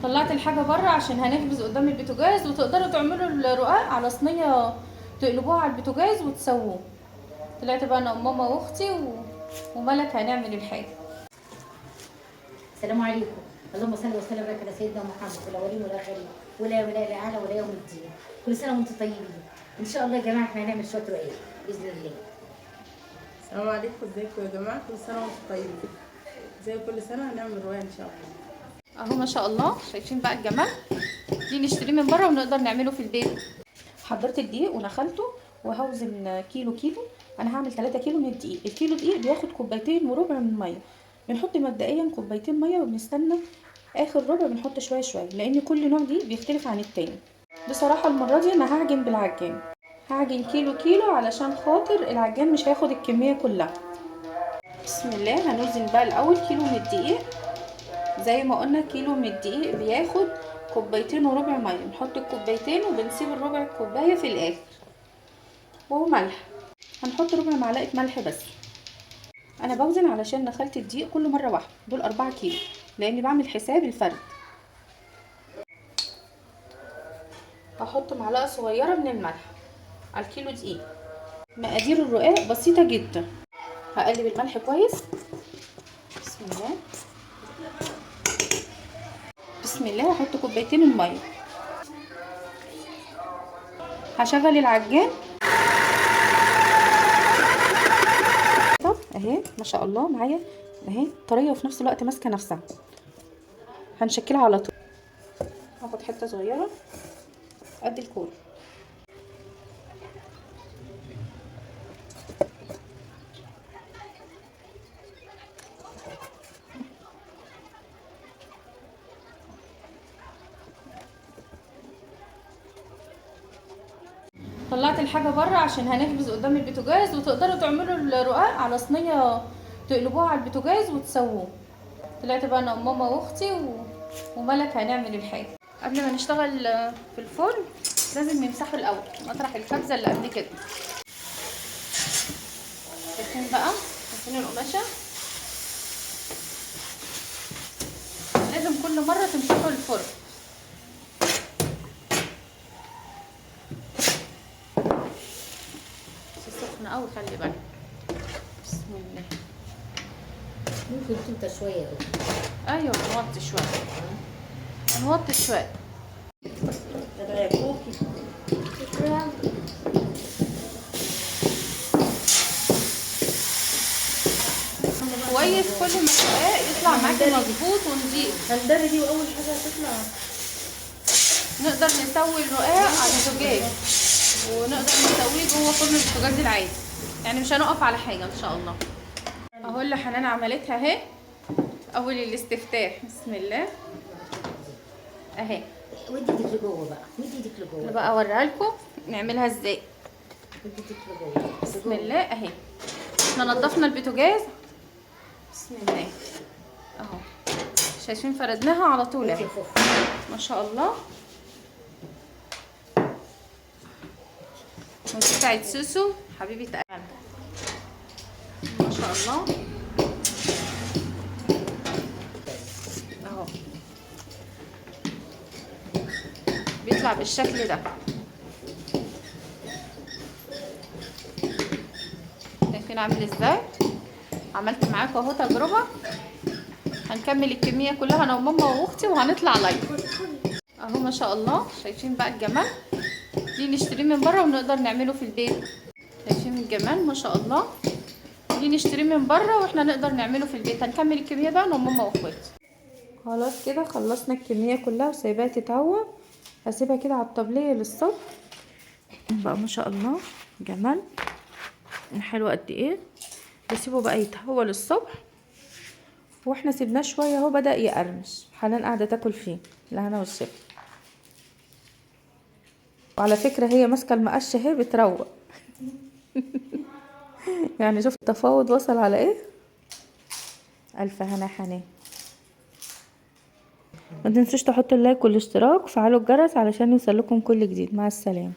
طلعت الحاجه بره عشان هنخبز قدام البوتاجاز، وتقدروا تعملوا الرقاق على صينيه، تقلبوها على البوتاجاز وتسووه. طلعت بقى انا وماما واختي وملك هنعمل الحاجه. السلام عليكم. اللهم صل وسلم وبارك على سيدنا محمد في الاولين والاخرين ولا الاعلى ولا يوم الدين. كل سنه وانتم طيبين. ان شاء الله يا جماعه احنا هنعمل شويه رقاق باذن الله. السلام عليكم، ازيكم يا جماعه؟ كل سنه وانتم طيبين. زي كل سنه هنعمل رقاق ان شاء الله. اهو ما شاء الله، شايفين بقى الجمال. دي نشتريه من بره ونقدر نعمله في البيت. حضرت الدقيق ونخلته وهوزن كيلو. انا هعمل 3 كيلو من الدقيق. الكيلو دقيق بياخد كوبايتين وربع من الميه. بنحط مبدئيا كوبايتين ميه وبنستنى اخر ربع بنحط شويه شويه، لان كل نوع دقيق بيختلف عن التاني. بصراحه المره دي انا هعجن بالعجان، هعجن كيلو علشان خاطر العجان مش هياخد الكميه كلها. بسم الله. هنوزن بقى الاول كيلو من الدقيق. زي ما قلنا كيلو من الدقيق بياخد كوبايتين وربع ميه. نحط الكوبايتين وبنسيب الربع كوبايه في الاخر. وملح، هنحط ربع معلقه ملح بس. انا بوزن علشان نخلت الدقيق كل مره واحده. دول 4 كيلو لاني بعمل حساب الفرد. هحط معلقه صغيره من الملح على الكيلو دقيق. مقادير الرقاق بسيطه جدا. هقلب الملح كويس. بسم الله. بسم الله. هحط كوبايتين الميه. هشغل العجان. طب اهي ما شاء الله معايا اهي طريه وفي نفس الوقت ماسكه نفسها. هنشكلها على طول. هاخد حته صغيره قد الكوره. طلعت الحاجه بره عشان هنخبز قدام البوتاجاز، وتقدروا تعملوا الرقاق على صينيه، تقلبوها على البوتاجاز وتسووه. طلعت بقى انا وماما واختي وملك هنعمل الحاجه. قبل ما نشتغل في الفرن لازم نمسحه الاول مطرح الخبزه اللي قبل كده. شايفين بقى، شايفين القماشه؟ لازم كل مره تمسحوا الفرن. سخنه قوي، خلي بالك. بسم الله. ممكن توطى شويه كده. ايوه نوطي شويه، هنوطي شويه. كويس كل ما الرقاق يطلع معاكي مظبوط ونضيف. هندري دي واول حاجه هتطلع. نقدر نسوي الرقاق على الزجاج، ونقدر نسويه جوه فرن البوتاجاز العادي، يعني مش هنقف على حاجه ان شاء الله. اهو اللي حنان عملتها اهي. اول الاستفتاح. بسم الله اهي. ودي ايدك لجوه بقى، ودي ايدك انا لجوه. بقى اوريها لكم نعملها ازاي. ودي ايدك لجوه. بسم الله اهي. احنا نضفنا البوتاجاز. بسم الله اهو. شايفين فردناها على طول اهي ما شاء الله. ودي بتاعت سوسو حبيبه قلبي ما شاء الله اهو. بيطلع بالشكل ده. شايفين عامل ازاي؟ عملت معاكم اهو تجربه. هنكمل الكميه كلها انا وماما واختي وهنطلع لايف. اهو ما شاء الله. شايفين بقى الجمال؟ دي نشتريه من بره ونقدر نعمله في البيت. شايفين الجمال ما شاء الله؟ دي نشتريه من بره واحنا نقدر نعمله في البيت. هنكمل الكميه بقى انا وماما واخواتي. خلاص كده خلصنا الكميه كلها وسايباها تتهوى. هسيبها كده على الطبليه للصبح بقى. ما شاء الله جمال حلو قد ايه. بسيبه بقى يتهوى للصبح. واحنا سيبناه شويه اهو بدا يقرمش. حنان قاعده تاكل فيه لهنا والشفا. وعلى فكره هي ماسكه المقشه اهي بتروق. يعني شوف التفاوض وصل على ايه. الف هنا حنان. ما تنسوش تحطوا اللايك والاشتراك وفعلوا الجرس علشان يوصلكم كل جديد. مع السلامه.